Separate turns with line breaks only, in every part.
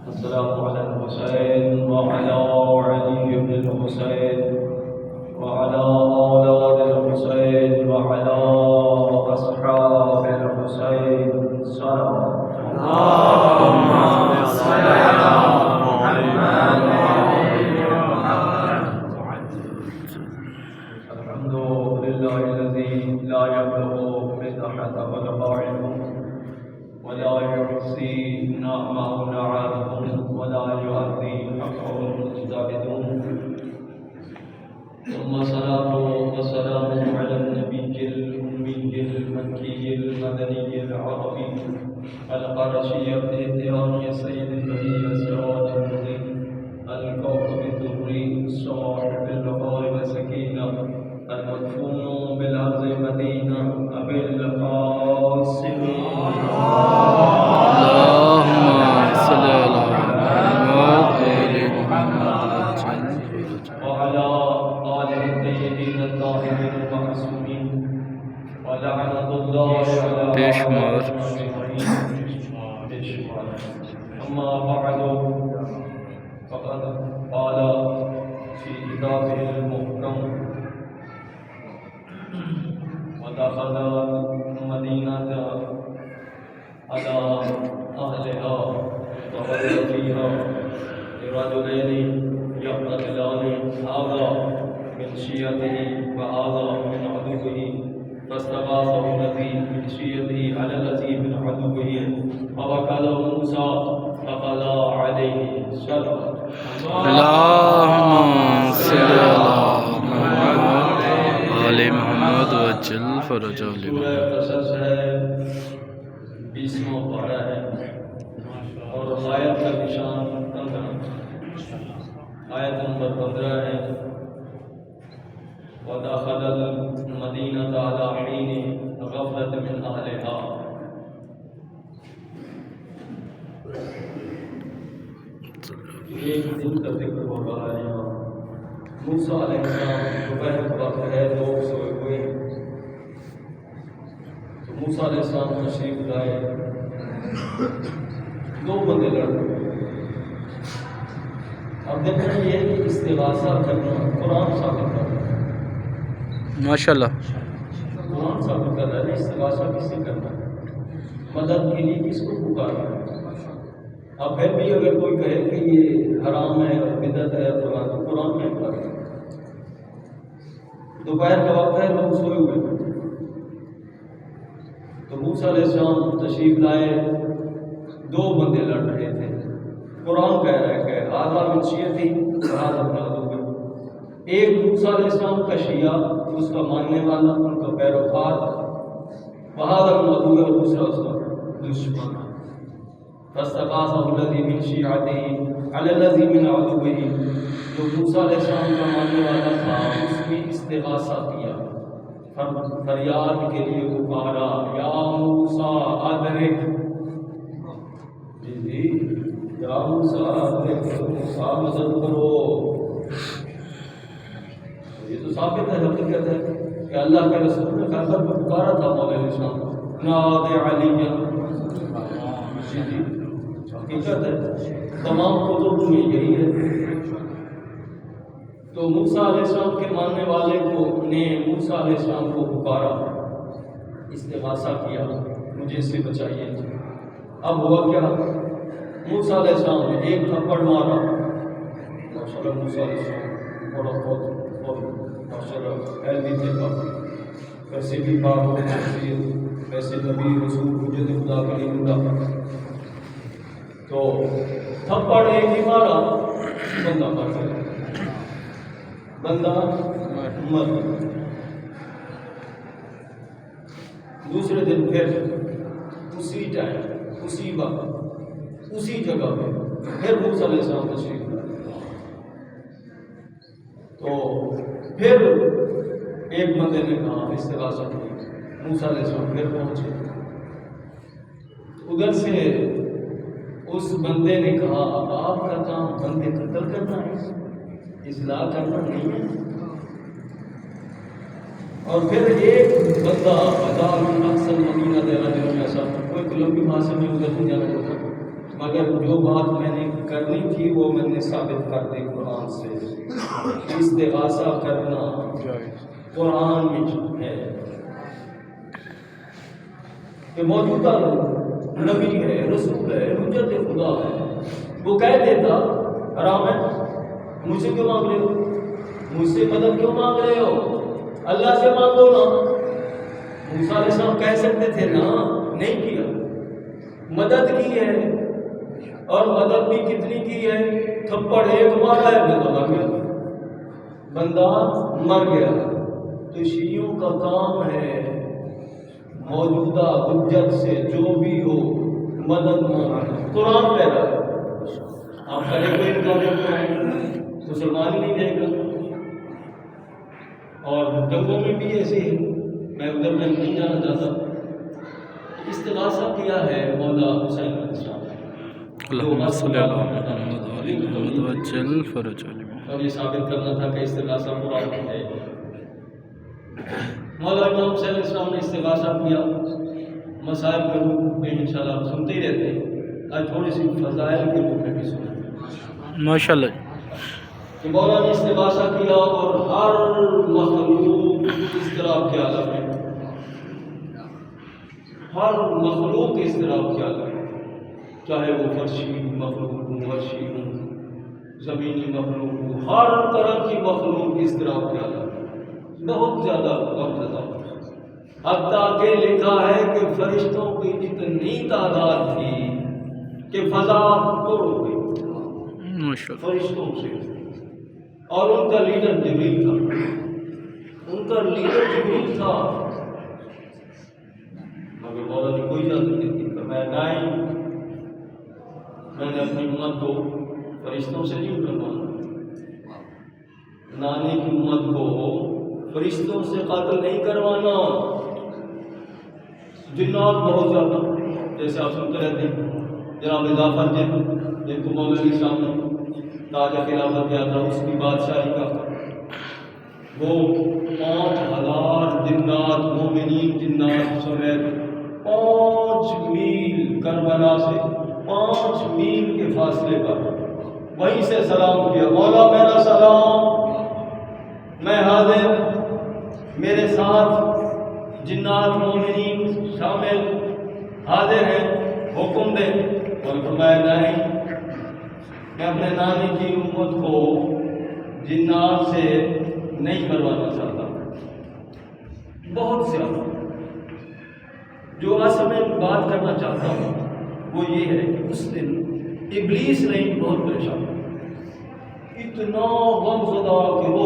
السلام على الحسين وعلى علي بن الحسين وعلى أولاد الحسين وعلى أصحاب الحسين صلوات اللهم صل على محمد الحمد لله الذي لا يبلغ مدحة ولا علم ولا يحصي نعمه نعمهم ولا يؤذي حقهم زاهدون ثم الصلاة والسلام على النبي الأمي المكي المدني العربي القرشي الإتياني سيد البرية السراج المضيء الكوكب الدري صاحب البقاء والسكينة المدفون بالأرض مدينة أبي القاسم
اللهم صل على محمد
وعلى آله الطيبين الطاهرين المعصومين ولعنة الله على
بشمار.
أما بعد فقد قال في كتابه المحكم ودخل المدينة على أهلها وقال فيها لرجلين يقتتلان هذا من شيعته وهذا من عدوه فاستغاثه الذي من شيعته على الذي من عدوه فوكله موسى فقضى عليه الصلاة
اللهم صل على محمد وعلى محمد وجل فرجه
سورہ قصص ہے 20واں پارہ ہے اور آیت کا نشان 15 آیت نمبر 15 ہے ودخل المدینة على حین غفلة من اہلها ایک دن کا ذکر ہو رہا ہے یہاں موسیٰ علیہ السلام دوپہر کا وقت ہے لوگ سوئے ہوئے تو موسیٰ علیہ السلام تشریف لائے دو بندے لڑ رہے اب دیکھیں یہ کہ استغاثہ کرنا قرآن ثابت کر رہا ہے
ماشاءاللہ
قرآن ثابت کر رہا ہے استغاثہ کس سے کرنا ہے مدد کے لیے کس کو پکارنا ہے اب پھر بھی اگر کوئی کہے کہ یہ حرام ہے اور بدعت ہے تو قرآن کیا کر رہا ہے دوپہر کا وقت ہے لوگ سوئے ہوئے ہیں تو موسیٰ علیہ السلام تشریف لائے دو بندے لڑ رہے تھے قرآن کہہ رہا ہے کہ آدھا من شیعتی آدھا من عدوہ ایک موسیٰ علیہ السلام کا شیعہ اس کا ماننے والا ان کا پیروکار وہذا من عدوہ اور دوسرا اس کا دشمن فاستغاثه الذي من شيعته على الذي من عدوه جو موسیٰ علیہ السلام کا ماننے والا تھا اس نے استغاثہ کیا فریاد کے لیے پکارا یا موسیٰ ادرک جی یا موسیٰ ادرک موسیٰ مدد کرو یہ تو ثابت ہے حقیقت ہے کہ اللہ کے رسول نے کہا پکارا تھا مولا علیہ السلام نادِ علی جی حقیقت ہے تمام کتب میں یہی ہے تو موسیٰ علیہ السلام کے ماننے والے کو نے موسیٰ علیہ السلام کو پکارا استغاثہ کیا مجھے اس سے بچائیے اب ہوا کیا موسیٰ علیہ السلام نے ایک تھپڑ مارا ماشاءاللہ موسیٰ علیہ السلام بڑا بہت ماشاءاللہ علمی تھے کافی ویسے بھی پاک ہو ویسے نبی رسول حجت خدا کلیم اللہ تو تھپڑ ایک ہی مارا بندہ مر گیا بندہ مر گیا دوسرے دن پھر اسی ٹائم اسی وقت اسی جگہ پہ پھر موسیٰ علیہ السلام تشریف لائے تو پھر ایک بندے نے کہا استغاثہ کی موسیٰ علیہ السلام پھر پہنچے ادھر سے اس بندے نے کہا اب آپ کا کام بندے قتل کرنا ہے اصلاح کرنا نہیں ہے اور پھر ایک بندہ اکثر مدینہ دے رجل میں سب کوئی کلوکی بھاشا میں ادھر نہیں جانا چاہتا، مگر جو بات میں نے کرنی تھی وہ میں نے ثابت کر دی قرآن سے۔ استغاثہ کرنا قرآن میں ہے کہ موجودہ نبی ہے، رسول ہے، حجت خدا ہے، وہ کہہ دیتا حرام ہے، مجھ سے کیوں مانگ رہے ہو، مجھ سے مدد کیوں مانگ رہے ہو، اللہ سے مانگو نا۔ موسیٰ علیہ السلام کہہ سکتے تھے نا، نہیں کیا، مدد کی ہے، اور مدد بھی کتنی کی ہے، تھپڑ ایک مارا ہے، بندہ مر گیا، بندہ مر گیا۔ تو شیعوں کا کام ہے موجودہ حجت سے جو بھی ہو مدد مانگنا، قرآن کہہ رہا ہے، آپ کرے کوئی انکار مسلمان ہی نہیں دے گا۔ اور جنگوں میں بھی ایسے ہی، میں ادھر میں نہیں جانا چاہتا، استغاثہ کیا ہے مولا حسین علیہ السلام،
اللہم صلی علی محمد وعجل فرج علی محمد۔
اور یہ ثابت کرنا تھا کہ استغاثہ قرآن میں ہے۔ مولا امام حسین علیہ السلام نے استغاثہ کیا، مسائل کے روپ میں انشاءاللہ آپ سنتے ہی رہتے ہیں، آج تھوڑی سی فضائل کے روپ میں بھی سنیں
ماشاءاللہ
کہ مولا نے استغاثہ کیا، اور ہر مخلوق اضطراب کے عالم میں، ہر مخلوق اضطراب کے عالم میں، چاہے وہ فرشی مخلوق ہوں، ورشی ہوں، زمینی مخلوق ہوں، ہر طرح کی مخلوق اضطراب کے عالم میں بہت زیادہ غمزدہ، حتیٰ کہ لکھا ہے کہ فرشتوں کی اتنی تعداد تھی کہ فضا توڑ گئی فرشتوں سے، اور ان کا لیڈر جبریل تھا، ان کا لیڈر جبریل تھا، مگر مولا نے کوئی اجازت نہیں دی، فرمایا نہیں، میں نے اپنی امت کو فرشتوں سے نہیں کروانا، نانے کی امت کو فرشتوں سے قتل نہیں کروانا۔ جنات بہت زیادہ، جیسے آپ سنتے رہتے ہیں، جناب اضافہ جن کو مولا علی صاحب نے تاج خلافت دیا تھا، اس کی بادشاہی کا، وہ 5000 جنات، مومنین جنات سمیت 5 میل کربلا سے 5 میل کے فاصلے پر وہیں سے سلام کیا، مولا میرا سلام، میں حاضر، میرے ساتھ جنات مومنین شامل حاضر ہیں، حکم دے، اور فرمایا نہیں، میں اپنے نانے کی امت کو جنات سے نہیں کروانا چاہتا۔ بہت زیادہ جو اصل میں بات کرنا چاہتا ہوں وہ یہ ہے کہ اس دن ابلیس نہیں بہت پریشان، اتنا غمزدہ کہ وہ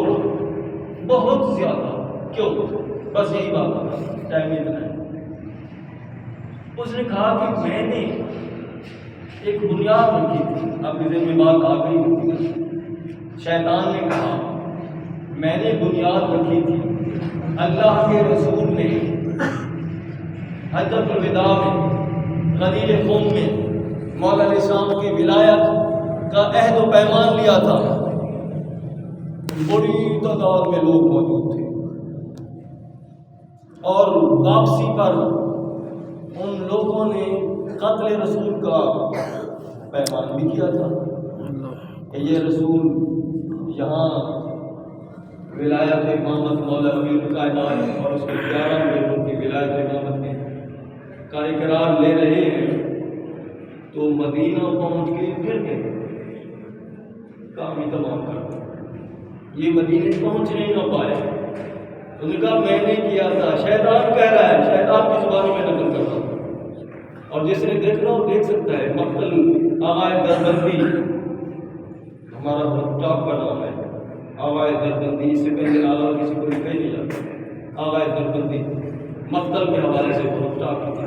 بہت زیادہ، کیوں؟ بس یہی بات ہے، ٹائم اتنا ہے۔ اس نے کہا کہ میں نے ایک بنیاد رکھی تھی، اب ذہن میں بات آ گئی ہوتی، شیطان نے کہا میں نے بنیاد رکھی تھی، اللہ کے رسول نے حجۃ الوداع میں غدیر قوم میں مولا علیہ السلام کی ولایت کا عہد و پیمان لیا تھا، بڑی تعداد میں لوگ موجود تھے، اور واپسی پر ان لوگوں نے قتل رسول کا پیمان بھی کیا تھا کہ یہ رسول یہاں ولایت امامت مولا امیر کائنات اور اس کے 11 بیٹوں کی ولایت امامت کا اقرار لے رہے ہیں، تو مدینہ پہنچ کے پھر گئے، کام ہی تمام کر دیا، یہ مدینے پہنچ نہیں نہ پائے۔ انہوں نے کہا میں نے کیا تھا، شیطان کہہ رہا ہے، شیطان کی زبان میں نقل کرتا ہوں، اور جس نے دیکھنا وہ دیکھ سکتا ہے۔ مقتل آغائے دربندی ہمارا بہت ٹاپ کا نام ہے، آغائے دربندی، اس سے پہلے آغا کسی کو لکھا ہی نہیں جاتا، آغائے دربندی مقتل کے حوالے سے بہت ٹاپ کی تھی،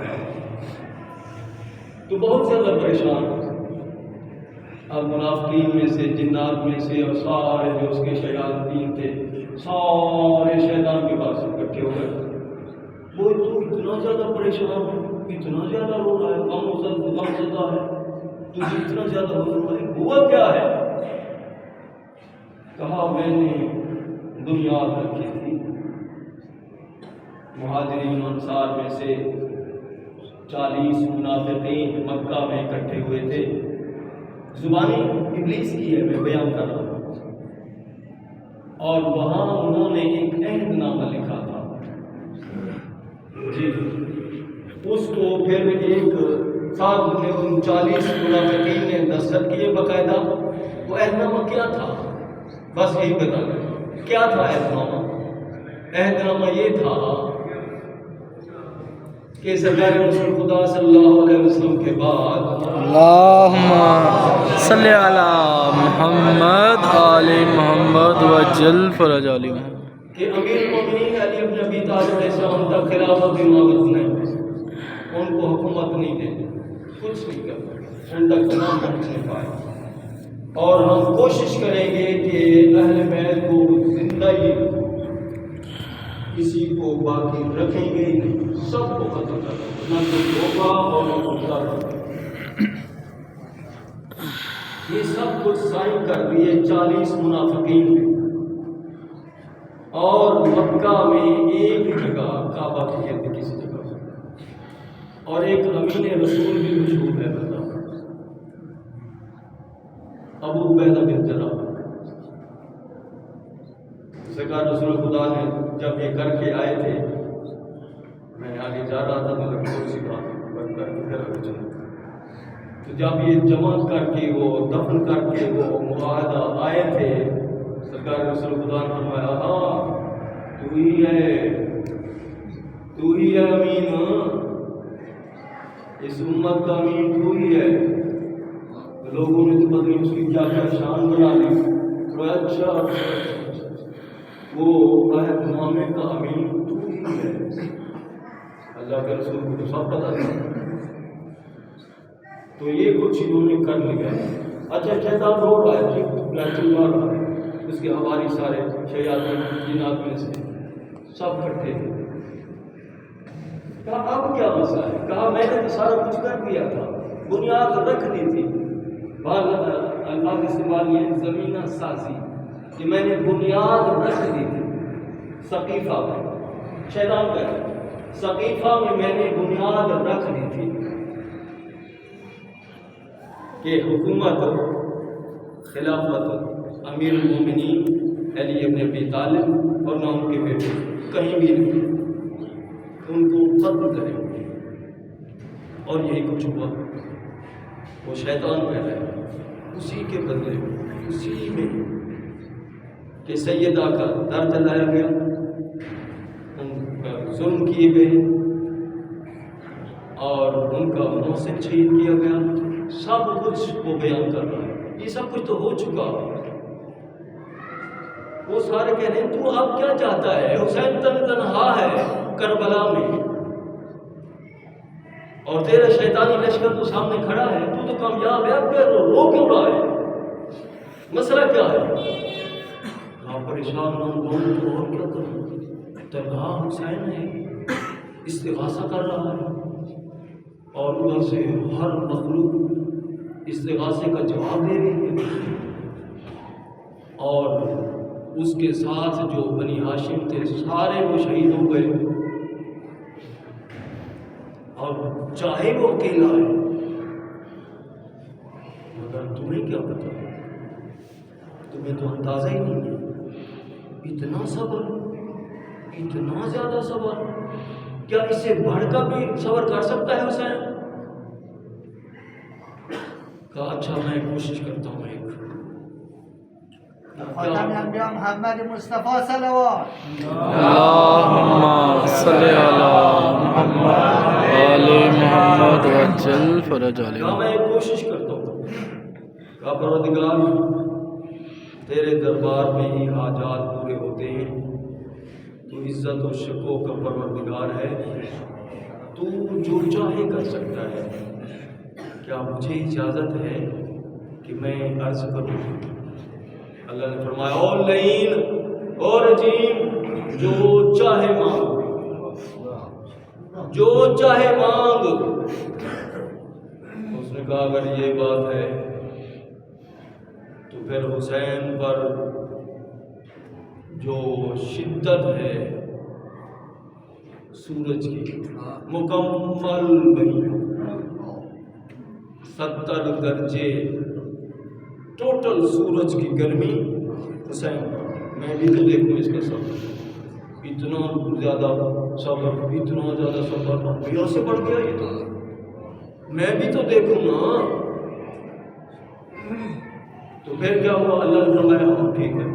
تو بہت زیادہ پریشان۔ اب منافقین میں سے، جنات میں سے، اور سارے جو اس کے شیاطین تھے، سارے شیطان کے پاس اکٹھے ہو گئے، وہ تو اتنا زیادہ پریشان ہے، اتنا زیادہ رو رہا ہے، غم زدہ ہے، تجھے اتنا زیادہ رو رہا ہے، ہوا کیا ہے؟ کہا میں نے بنیاد رکھی تھی، مہاجرین انصار میں سے 40 منافقین مکہ میں اکٹھے ہوئے تھے. زبانی ابلیس کی ہے، میں بیان کر رہا ہوں. اور وہاں انہوں نے ایک عہد نامہ لکھا تھا جی. اس کو پھر ایک ساتھ میں ان 40 منافقین نے دستخط کیے باقاعدہ. وہ عہد نامہ کیا تھا؟ بس یہی بتا دیں کیا تھا عہد نامہ. عہد نامہ یہ تھا کہ سرکار رسول خدا صلی اللہ علیہ وسلم کے بعد
اللہم صلی علی محمد آل محمد وجل فرج علی محمد
کہ امیر المومنین علی بن ابی طالب علیہ السلام تک خلافت امامت نے ان کو حکومت نہیں دے، کچھ نہیں کرنا، ان تک نام پہنچنے پائے. اور ہم کوشش کریں گے کہ اہل بیت کو زندہ ہی کسی کو باقی رکھیں گے نہیں، سب کو ختم کر دیں، نہ کوئی ہوگا اور نہ کوئی ہوگا. یہ سب کچھ سائن کر دیے 40 منافقین نے. اور مکہ میں ایک جگہ کعبہ کی گرد کسی جگہ اور ایک امین رسول بھی مشہور ہے بتا ابو عبیدہ بن جراح. سرکار رسول خدا نے جب یہ کر کے آئے تھے، میں آگے جا رہا تھا تو تھوڑی سی بات بند کر کے پھر آگے چلا. تو جب یہ جمع کر کے وہ دفن کر کے وہ معاہدہ آئے تھے، سرکار رسول خدا نے فرمایا ہاں تو ہی ہے امین، اس امت کا امین تو ہی ہے. لوگوں نے تو پتہ نہیں اس کی کیا کیا شان بنا لی. اچھا وہ عہد نامے کا امین تو ہی ہے. اللہ کے رسول کو تو سب پتہ تھا. تو یہ کچھ انہوں نے کر لیا. اچھا شیطان رو رہا ہے، چلا رہا ہے، اس کے ہماری سارے شیاطین جنات میں سے سب کٹھے تھے. کہا اب کیا مسئلہ ہے؟ کہا میں نے تو سارا کچھ کر دیا تھا، بنیاد رکھ دی تھی. الفاظ استعمال یہ زمینہ سازی کہ میں نے بنیاد رکھ دی تھی. سقیفہ میں شیطان کا سقیفہ میں نے بنیاد رکھ دی تھی کہ حکومت خلافت امیر المومنین علی ابن ابی طالب اور نہ ان کے بیٹے کہیں بھی نہیں، ان کو ختم کریں گے. اور یہی کچھ ہوا. وہ شیطان پہلے اسی کے بدلے اسی میں کہ سیدہ کا در جلایا گیا، ان پر ظلم کیے گئے اور ان کا محسن شہید کیا گیا. سب کچھ وہ بیان کر رہا ہے. یہ سب کچھ تو ہو چکا. وہ سارے کہہ رہے ہیں تو اب کیا چاہتا ہے؟ حسین تنہا ہے کربلا میں اور تیرا شیطانی لشکر تو سامنے کھڑا ہے، تو تو کامیاب ہے، اب کیا رو کیوں رہا ہے؟ مسئلہ کیا ہے؟ آپ پریشان نہ ہوں تو اور کیا کروں؟ تنہا حسین ہے، استغاثہ کر رہا ہے اور ادھر سے ہر مخلوق استغاثے کا جواب دے رہی ہے. اور اس کے ساتھ جو بنی ہاشم تھے سارے وہ شہید ہو گئے. اور چاہے وہ اکیلا ہے، مگر تمہیں کیا پتا؟ تمہیں تو اندازہ ہی نہیں ہے. اتنا صبر، اتنا زیادہ صبر، کیا اس سے بڑھ کر بھی صبر کر سکتا ہے حسین؟ کہا اچھا میں کوشش کرتا ہوں. ایک
خاتم الانبیاء محمد مصطفیٰ صلوات
اللہم صلی علی محمد آل محمد وجل فرج علی
کہا میں کوشش کرتا ہوں. کہا پروردگار تیرے دربار میں ہی حاجات پورے ہوتے ہیں، تو عزت و شکو کا پروردگار ہے، تو جو چاہے کر سکتا ہے. کیا مجھے اجازت ہے کہ میں عرض کروں؟ اللہ نے فرمایا او لعین اور رجیم، جو چاہے مانگ، جو چاہے مانگ. اس نے کہا اگر یہ بات ہے تو پھر حسین پر جو شدت ہے سورج کی مکمل بنی 70 درجے ٹوٹل سورج کی گرمی حسین پر۔ میں بھی تو دیکھوں اس کا صبر، اتنا زیادہ صبر انبیاء سے بڑھ گیا یہ تو، میں بھی تو دیکھوں نا۔ تو پھر کیا ہوا؟ اللہ نے فرمایا ہاں ٹھیک ہے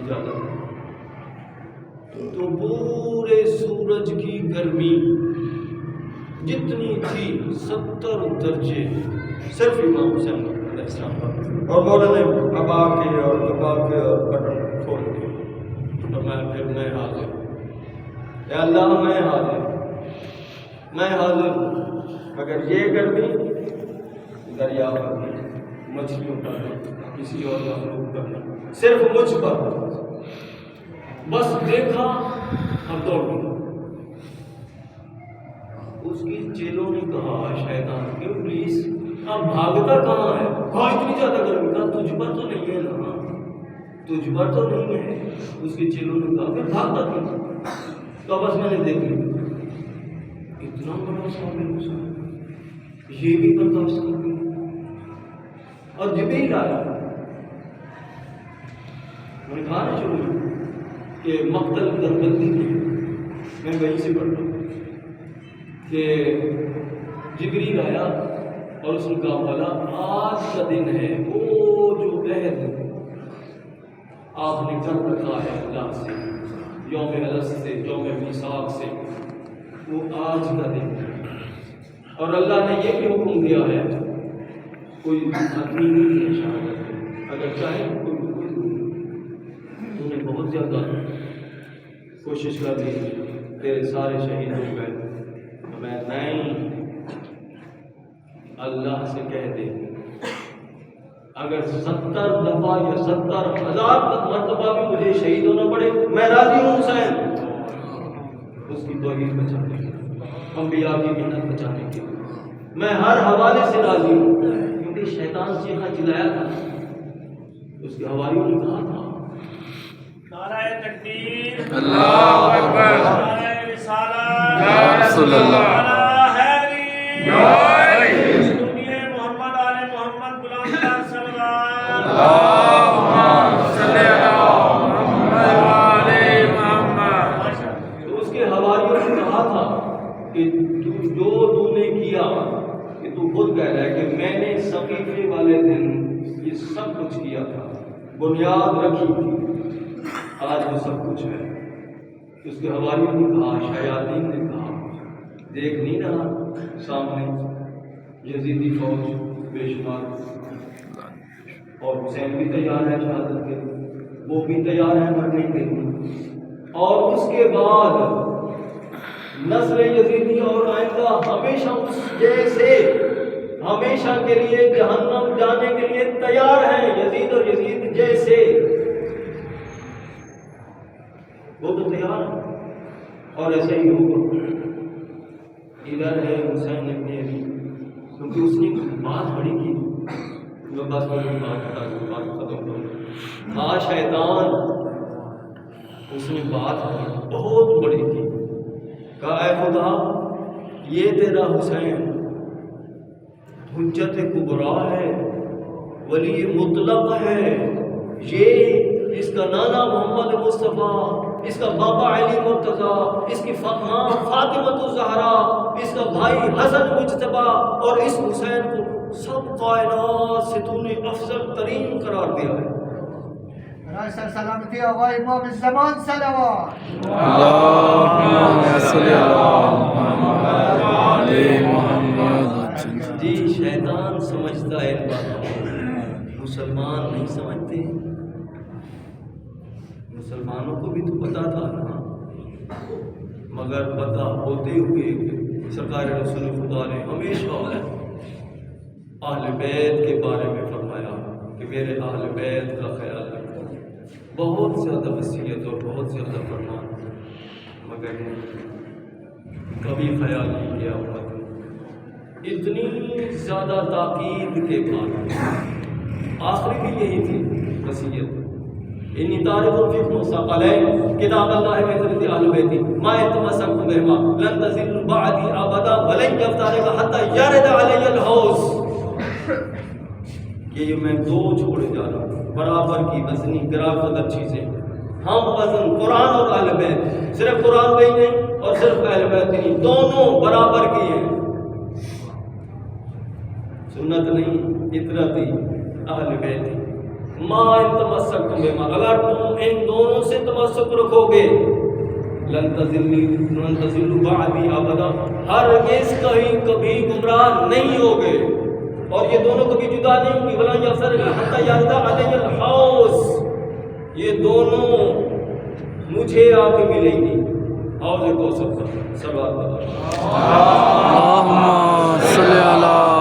اجازت ہے۔ تو پورے سورج کی گرمی جتنی تھی 70 درجے صرف امام حسین علیہ السلام پر، اور مولا نے ابا کے اور بٹن کھول دیے۔ تو میں حاضر، اے اللہ میں حاضر مگر یہ گرمی دریا پر، مچھلیوں پر، کسی اور مخلوق پر نہیں، صرف مجھ پر۔ بس دیکھا اور دوڑ گیا۔ اس کی چیلوں نے کہا شیطان کہ پلیز اب بھاگتا کہاں ہے؟ کہا اتنی زیادہ گرمی، کہا تجھ پر تو نہیں ہے نا، تجھ پر تو نہیں ہے۔ اس کی چیلوں نے کہا پھر بھاگتا کیوں؟ تو بس میں نے دیکھ لیا اتنا بڑا صابر یہ بھی برداشت کر گیا۔ اور جبریل آیا، میں نے کہا نا شروع کہ مقتل دربندی میں وہیں سے پڑھ رہا ہوں کہ جبریل آیا اور اس نے کہا بولا آج کا دن ہے، وہ جو عہد آپ نے کر رکھا ہے اللہ سے، یوم الست سے، یوم میثاق سے، وہ آج کا دن ہے۔ اور اللہ نے یہ بھی حکم دیا ہے کوئی آدمی نہیں ہے شہادت، اگر چاہے کوئی انہیں بہت زیادہ کوشش کر لی تیرے سارے شہید ہو گئے، میں نہیں، اللہ سے کہہ دے اگر 70 دفعہ یا 70,000 مرتبہ بھی مجھے شہید ہونا پڑے میں راضی ہوں حسین، اس کی توحید بچانے کے لیے، انبیاء کی محنت بچانے کے لیے میں ہر حوالے سے راضی ہوں، کیونکہ شیطان چیخا چلایا تھا، اس کے حوالیوں نے کہا تھا
نعرہ تکبیر،
اللہ
اکبر، نعرہ رسالت،
یا رسول اللہ،
نعرہ حیدری، سنیے محمد آل محمد غلام اللہ سرور،
اللہم صلی علی محمد وآل محمد۔
تو اس کے حوالیوں نے کہا تھا کہ تو نے کیا، کہ تو خود کہہ رہا ہے کہ میں نے صقیفے والے دن یہ سب کچھ کیا تھا، بنیاد رکھی تھی، آج وہ سب کچھ ہے۔ اس کے حوالیوں نے کہا، شیاطین نے کہا دیکھ نہیں رہا سامنے یزیدی فوج بے شمار، اور حسین بھی تیار ہے شہادت کے لیے، وہ بھی تیار ہے مرنے کے لیے، اور اس کے بعد نسل یزیدی اور آئندہ ہمیشہ اس جیسے ہمیشہ کے لیے جہنم جانے کے لیے تیار ہیں، یزید اور یزید جیسے وہ تو تیار ہے، اور ایسا ہی ہوگا۔ ادھر ہے حسین ابن علی، کیونکہ اس نے بات بڑی کی، میں بس بات ختم کروں۔ ہاں شیطان، اس نے بات بہت بڑی کی، کہا اے خدا یہ تیرا حسین حجت کبریٰ ہے، ولی مطلق ہے، یہ اس کا نانا محمد مصطفیٰ، اس کا بابا علی مرتضیٰ، اس کی ماں فاطمۃ الزہرا، اس کا بھائی حسن مجتبیٰ، اور اس حسین کو سب کائنات سے تو نے افضل ترین قرار دیا ہے۔
رئیس سلامتی آقا امام الزمان صلوات،
اللہم صلی علی محمد وآل محمد۔
جی شیطان سمجھتا ہے ان باتوں کو، مسلمان نہیں سمجھتے، مسلمانوں کو بھی تو پتا تھا نا، مگر پتا ہوتے ہوئے سرکار رسول خدا نے ہمیشہ اہل بیت کے بارے میں فرمایا کہ میرے اہل بیت کا خیال رکھو، بہت زیادہ وصیت اور بہت زیادہ فرمان، مگر کبھی خیال نہیں کیا ہوا تھا۔ اتنی زیادہ تاکید کے بعد آخری بھی یہی تھی وصیت انی تارک فیکم ثقلین کتاب اللہ و سنت اہل بیت ما تمسکتم بہما لن تضلوا بعدی ابدا ولن یفترق حتی یرد علی الحوض کہ یہ میں دو چھوڑے جا رہا ہوں برابر کی وزنی برابر چیزیں ہم وزن قرآن اور اہل بیت صرف قرآن بھی نہیں اور صرف اہل بیت نہیں دونوں برابر کی ہیں سنت نہیں اطرتی اہل بیت ما ان تمسکتم بما اگر تم ان دونوں سے تمسک رکھو گے لن تضلوا بعدی ابدا ہرگز کبھی گمراہ نہیں ہوگے اور یہ دونوں کبھی جدا نہیں ہوں گی ولا یفترق حتی یرد علی الحوض یہ دونوں مجھے آ کے ملیں گی حوض کوثر پر صلوات اللہ
اللہم صلی علی